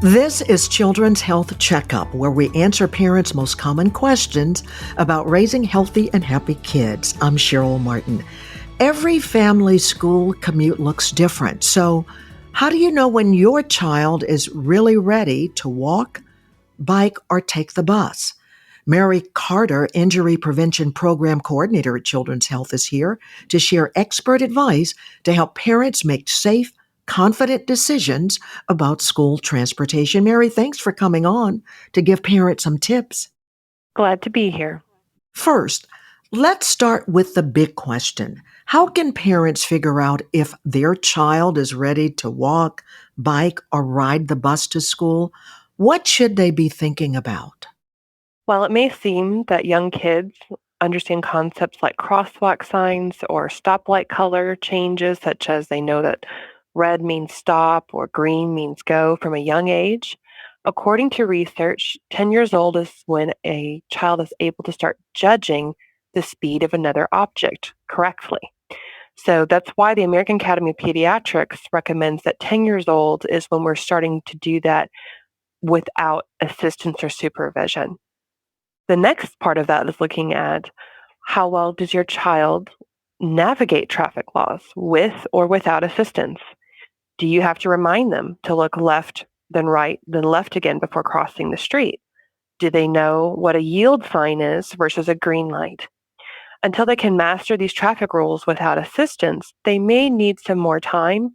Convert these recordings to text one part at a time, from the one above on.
This is Children's Health Checkup, where we answer parents' most common questions about raising healthy and happy kids. I'm Cheryl Martin. Every family school commute looks different. So, how do you know when your child is really ready to walk, bike, or take the bus? Mary Carter, Injury Prevention Program Coordinator at Children's Health, is here to share expert advice to help parents make safe, confident decisions about school transportation. Mary, thanks for coming on to give parents some tips. Glad to be here. First, let's start with the big question. How can parents figure out if their child is ready to walk, bike, or ride the bus to school? What should they be thinking about? While it may seem that young kids understand concepts like crosswalk signs or stoplight color changes, such as they know that red means stop or green means go from a young age, according to research, 10 years old is when a child is able to start judging the speed of another object correctly. So that's why the American Academy of Pediatrics recommends that 10 years old is when we're starting to do that without assistance or supervision. The next part of that is looking at how well does your child navigate traffic laws with or without assistance? Do you have to remind them to look left, then right, then left again before crossing the street? Do they know what a yield sign is versus a green light? Until they can master these traffic rules without assistance, they may need some more time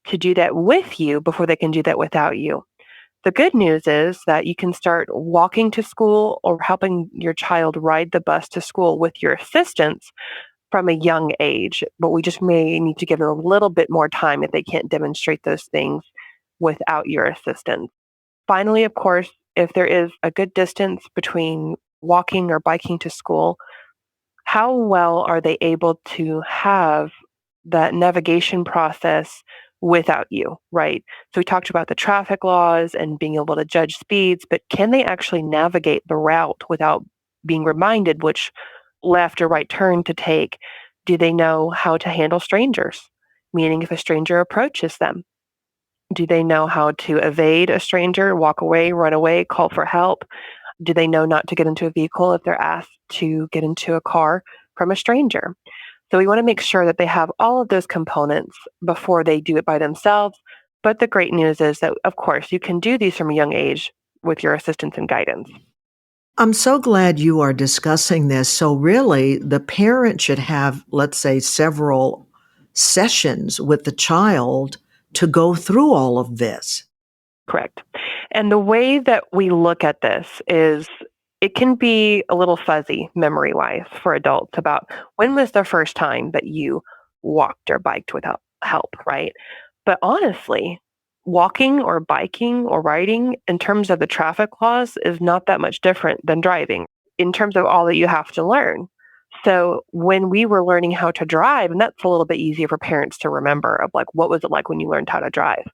to do that with you before they can do that without you. The good news is that you can start walking to school or helping your child ride the bus to school with your assistance from a young age, but we just may need to give them a little bit more time if they can't demonstrate those things without your assistance. Finally, of course, if there is a good distance between walking or biking to school, how well are they able to have that navigation process without you, right? So we talked about the traffic laws and being able to judge speeds, but can they actually navigate the route without being reminded which left or right turn to take? Do they know how to handle strangers? Meaning, if a stranger approaches them, do they know how to evade a stranger, walk away, run away, call for help? Do they know not to get into a vehicle if they're asked to get into a car from a stranger? So we want to make sure that they have all of those components before they do it by themselves. But the great news is that, of course, you can do these from a young age with your assistance and guidance. I'm so glad you are discussing this. So, really, the parent should have, let's say, several sessions with the child to go through all of this. Correct. And the way that we look at this is it can be a little fuzzy memory wise for adults about when was the first time that you walked or biked without help, right? But honestly, walking or biking or riding in terms of the traffic laws is not that much different than driving in terms of all that you have to learn. So when we were learning how to drive, and that's a little bit easier for parents to remember of like, what was it like when you learned how to drive?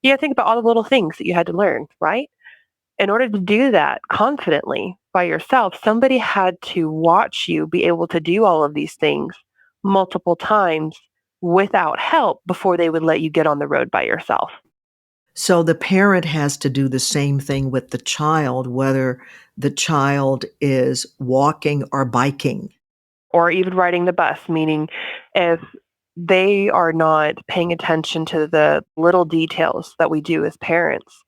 You gotta think about all the little things that you had to learn, right? In order to do that confidently by yourself, somebody had to watch you be able to do all of these things multiple times without help before they would let you get on the road by yourself. So, the parent has to do the same thing with the child, whether the child is walking or biking. Or even riding the bus, meaning if they are not paying attention to the little details that we do as parents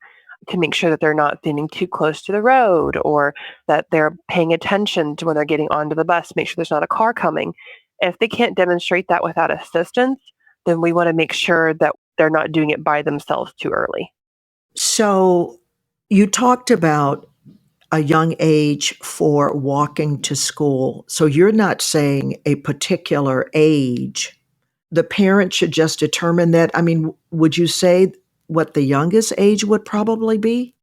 to make sure that they're not standing too close to the road or that they're paying attention to when they're getting onto the bus, make sure there's not a car coming. If they can't demonstrate that without assistance, then we want to make sure that they're not doing it by themselves too early. So, you talked about a young age for walking to school. So, you're not saying a particular age. The parent should just determine that. I mean, would you say what the youngest age would probably be?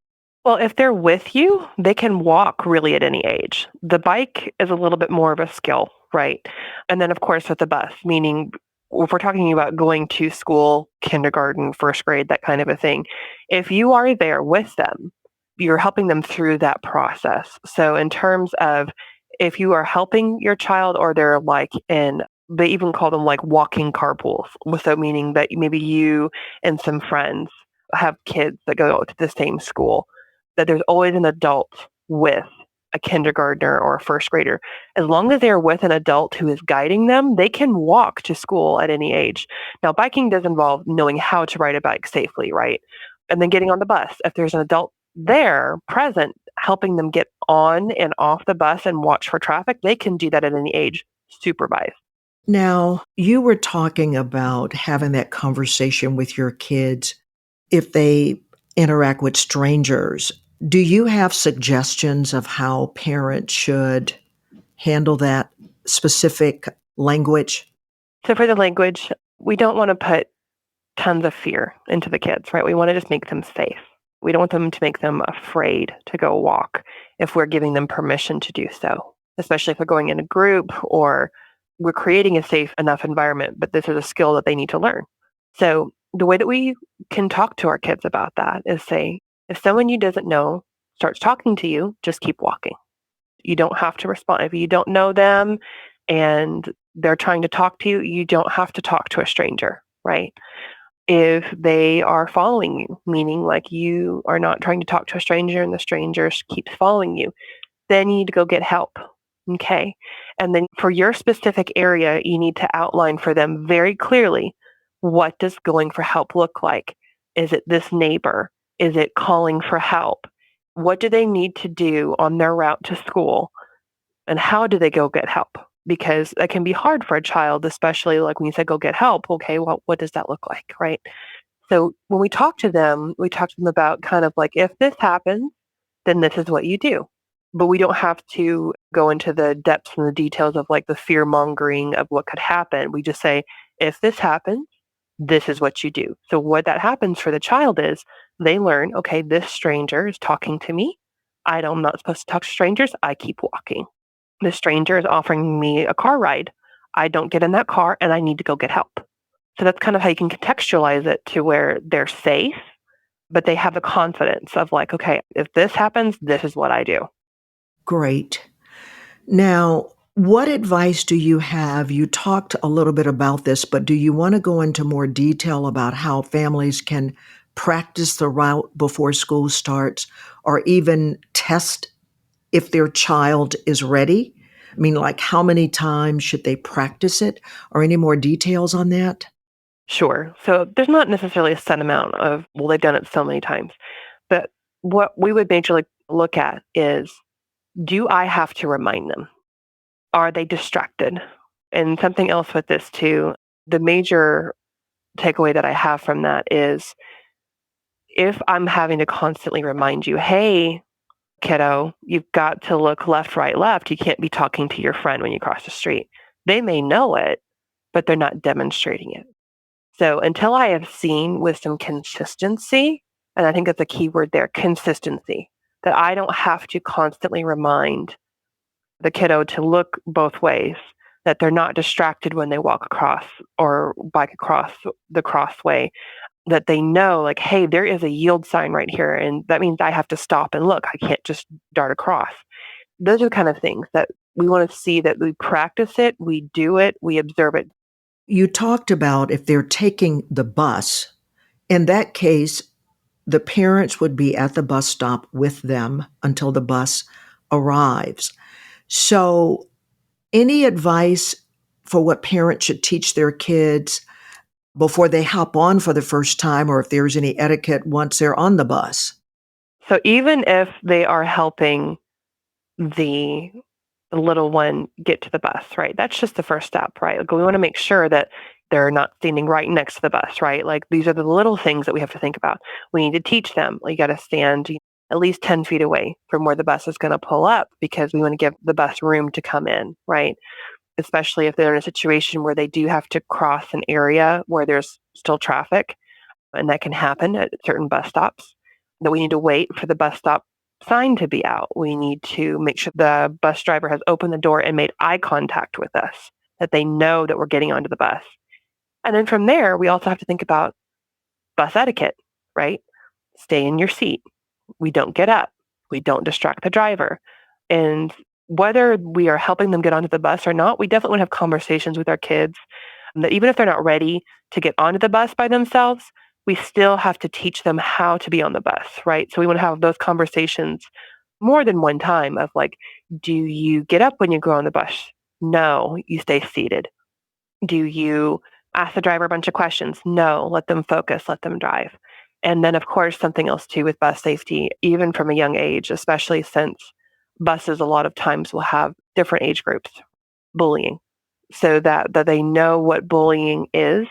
Well, if they're with you, they can walk really at any age. The bike is a little bit more of a skill, right? And then, of course, with the bus, meaning if we're talking about going to school, kindergarten, first grade, that kind of a thing, if you are there with them, you're helping them through that process. So, in terms of if you are helping your child or they're like in, they even call them like walking carpools, so meaning that maybe you and some friends have kids that go to the same school, that there's always an adult with a kindergartner or a first grader. As long as they're with an adult who is guiding them, they can walk to school at any age. Now, biking does involve knowing how to ride a bike safely, right? And then getting on the bus. If there's an adult there present, helping them get on and off the bus and watch for traffic, they can do that at any age, supervised. Now, you were talking about having that conversation with your kids if they interact with strangers. Do you have suggestions of how parents should handle that specific language? So for the language, we don't want to put tons of fear into the kids, right? We want to just make them safe. We don't want them to make them afraid to go walk if we're giving them permission to do so, especially if they're going in a group or we're creating a safe enough environment, but this is a skill that they need to learn. So the way that we can talk to our kids about that is say, if someone you doesn't know starts talking to you, just keep walking. You don't have to respond. If you don't know them and they're trying to talk to you, you don't have to talk to a stranger, right? If they are following you, meaning like you are not trying to talk to a stranger and the stranger keeps following you, then you need to go get help. Okay. And then for your specific area, you need to outline for them very clearly what does going for help look like? Is it this neighbor? Is it calling for help? What do they need to do on their route to school? And how do they go get help? Because that can be hard for a child, especially like when you say go get help. Okay, well, what does that look like? Right. So when we talk to them about kind of like, if this happens, then this is what you do. But we don't have to go into the depths and the details of like the fear mongering of what could happen. We just say, if this happens, this is what you do. So what that happens for the child is they learn, okay, this stranger is talking to me. I'm not supposed to talk to strangers. I keep walking. The stranger is offering me a car ride. I don't get in that car and I need to go get help. So that's kind of how you can contextualize it to where they're safe, but they have the confidence of like, okay, if this happens, this is what I do. Great. Now, what advice do you have? You talked a little bit about this, but do you want to go into more detail about how families can practice the route before school starts or even test if their child is ready? I mean, like how many times should they practice it or any more details on that? Sure. So there's not necessarily a set amount of, well, they've done it so many times. But what we would majorly look at is, do I have to remind them? Are they distracted? And something else with this too, the major takeaway that I have from that is if I'm having to constantly remind you, hey, kiddo, you've got to look left, right, left. You can't be talking to your friend when you cross the street. They may know it, but they're not demonstrating it. So until I have seen with some consistency, and I think that's a key word there, consistency, that I don't have to constantly remind the kiddo to look both ways, that they're not distracted when they walk across or bike across the crossway, that they know like, hey, there is a yield sign right here. And that means I have to stop and look. I can't just dart across. Those are the kind of things that we want to see that we practice it, we do it, we observe it. You talked about if they're taking the bus, in that case, the parents would be at the bus stop with them until the bus arrives. So, any advice for what parents should teach their kids before they hop on for the first time, or if there's any etiquette once they're on the bus? So even if they are helping the little one get to the bus, right? That's just the first step, right? Like we want to make sure that they're not standing right next to the bus, right? Like these are the little things that we have to think about. We need to teach them. You got to stand at least 10 feet away from where the bus is going to pull up because we want to give the bus room to come in, right? Especially if they're in a situation where they do have to cross an area where there's still traffic, and that can happen at certain bus stops, that we need to wait for the bus stop sign to be out. We need to make sure the bus driver has opened the door and made eye contact with us, that they know that we're getting onto the bus. And then from there, we also have to think about bus etiquette, right? Stay in your seat. We don't get up. We don't distract the driver. And whether we are helping them get onto the bus or not, we definitely want to have conversations with our kids that even if they're not ready to get onto the bus by themselves, we still have to teach them how to be on the bus, right? So we want to have those conversations more than one time of like, do you get up when you go on the bus? No, you stay seated. Do you ask the driver a bunch of questions? No, let them focus, let them drive. And then, of course, something else too with bus safety, even from a young age, especially since buses a lot of times will have different age groups, bullying, so that they know what bullying is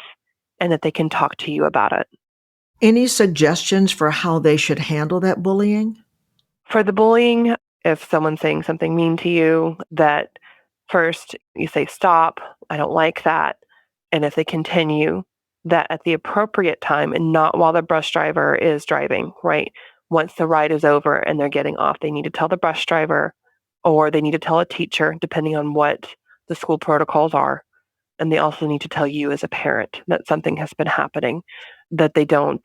and that they can talk to you about it. Any suggestions for how they should handle that bullying? For the bullying, if someone's saying something mean to you, that first you say, stop, I don't like that. And if they continue, that at the appropriate time and not while the bus driver is driving, right? Once the ride is over and they're getting off, they need to tell the bus driver or they need to tell a teacher, depending on what the school protocols are. And they also need to tell you as a parent that something has been happening, that they don't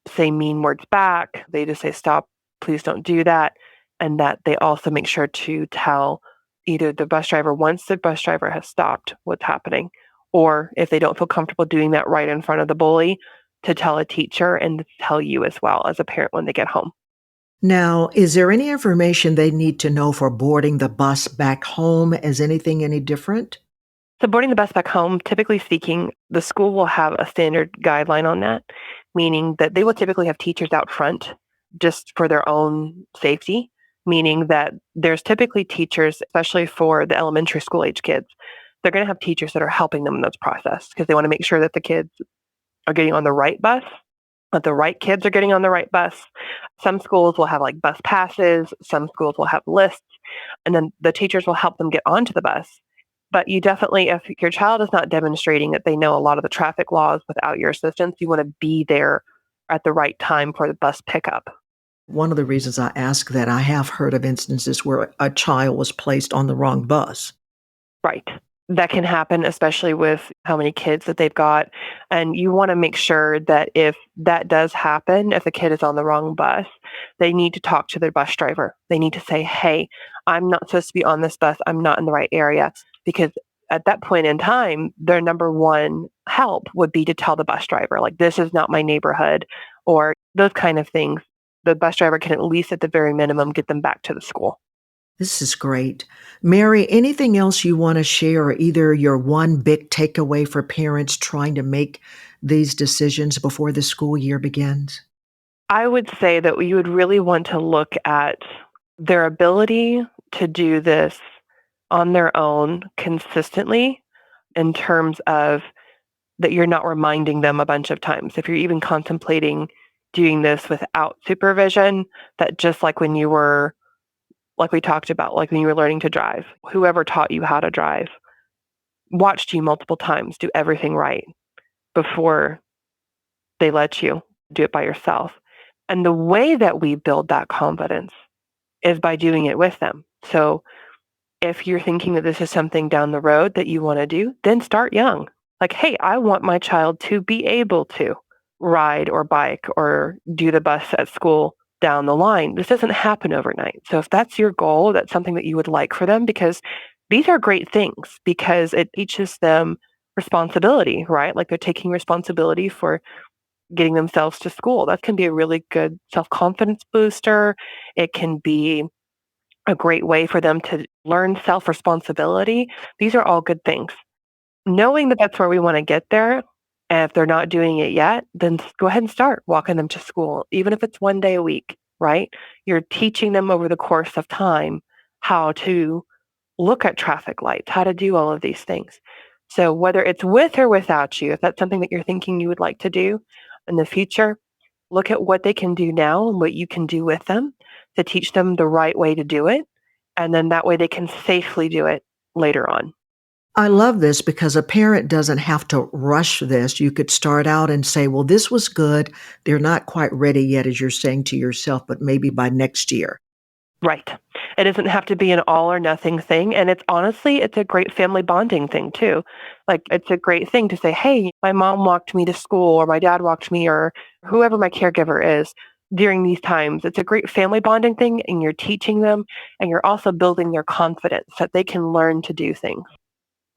say mean words back. They just say, stop, please don't do that. And that they also make sure to tell either the bus driver once the bus driver has stopped what's happening, or if they don't feel comfortable doing that right in front of the bully, to tell a teacher and tell you as well as a parent when they get home. Now, is there any information they need to know for boarding the bus back home? Is anything any different? So boarding the bus back home, typically speaking, the school will have a standard guideline on that, meaning that they will typically have teachers out front just for their own safety, meaning that there's typically teachers, especially for the elementary school age kids, they're going to have teachers that are helping them in this process because they want to make sure that the kids are getting on the right bus, that the right kids are getting on the right bus. Some schools will have like bus passes, some schools will have lists, and then the teachers will help them get onto the bus. But you definitely, if your child is not demonstrating that they know a lot of the traffic laws without your assistance, you want to be there at the right time for the bus pickup. One of the reasons I ask that, I have heard of instances where a child was placed on the wrong bus. Right. That can happen, especially with how many kids that they've got. And you want to make sure that if that does happen, if a kid is on the wrong bus, they need to talk to their bus driver. They need to say, hey, I'm not supposed to be on this bus. I'm not in the right area. Because at that point in time, their number one help would be to tell the bus driver, like, this is not my neighborhood, or those kind of things. The bus driver can at least, at the very minimum, get them back to the school. This is great. Mary, anything else you want to share, or either your one big takeaway for parents trying to make these decisions before the school year begins? I would say that you would really want to look at their ability to do this on their own consistently, in terms of that you're not reminding them a bunch of times. If you're even contemplating doing this without supervision, that just like when you were, like we talked about, like when you were learning to drive, whoever taught you how to drive watched you multiple times do everything right before they let you do it by yourself. And the way that we build that confidence is by doing it with them. So if you're thinking that this is something down the road that you want to do, then start young. Like, hey, I want my child to be able to ride or bike or do the bus at school down the line. This doesn't happen overnight. So if that's your goal, that's something that you would like for them, because these are great things because it teaches them responsibility, right? Like they're taking responsibility for getting themselves to school. That can be a really good self-confidence booster. It can be a great way for them to learn self-responsibility. These are all good things. Knowing that that's where we want to get there, and if they're not doing it yet, then go ahead and start walking them to school, even if it's one day a week, right? You're teaching them over the course of time how to look at traffic lights, how to do all of these things. So whether it's with or without you, if that's something that you're thinking you would like to do in the future, look at what they can do now and what you can do with them to teach them the right way to do it. And then that way they can safely do it later on. I love this because a parent doesn't have to rush this. You could start out and say, well, this was good. They're not quite ready yet, as you're saying to yourself, but maybe by next year. Right. It doesn't have to be an all or nothing thing. And it's honestly, it's a great family bonding thing too. Like it's a great thing to say, hey, my mom walked me to school or my dad walked me or whoever my caregiver is during these times. It's a great family bonding thing and you're teaching them and you're also building their confidence that they can learn to do things.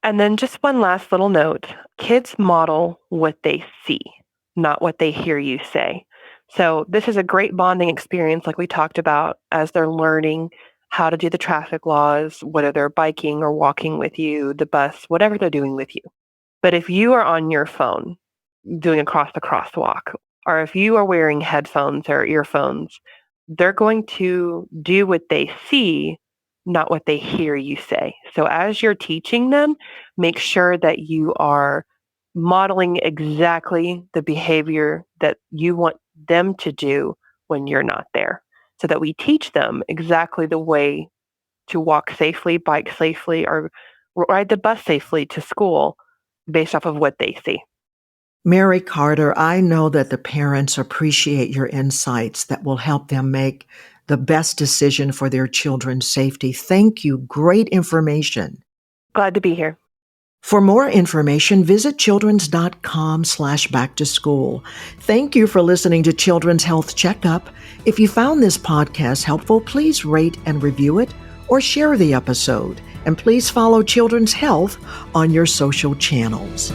And then just one last little note, kids model what they see. not what they hear you say. So this is a great bonding experience, like we talked about, as they're learning how to do the traffic laws, whether they're biking or walking with you, the bus, whatever they're doing with you. But if you are on your phone doing across the crosswalk, or if you are wearing headphones or earphones, they're going to do what they see, not what they hear you say. So as you're teaching them, make sure that you are modeling exactly the behavior that you want them to do when you're not there, so that we teach them exactly the way to walk safely, bike safely, or ride the bus safely to school based off of what they see. Mary Carter, I know that the parents appreciate your insights that will help them make the best decision for their children's safety. Thank you. Great information. Glad to be here. For more information, visit children's.com/back to school. Thank you for listening to Children's Health Checkup. If you found this podcast helpful, please rate and review it or share the episode. And please follow Children's Health on your social channels.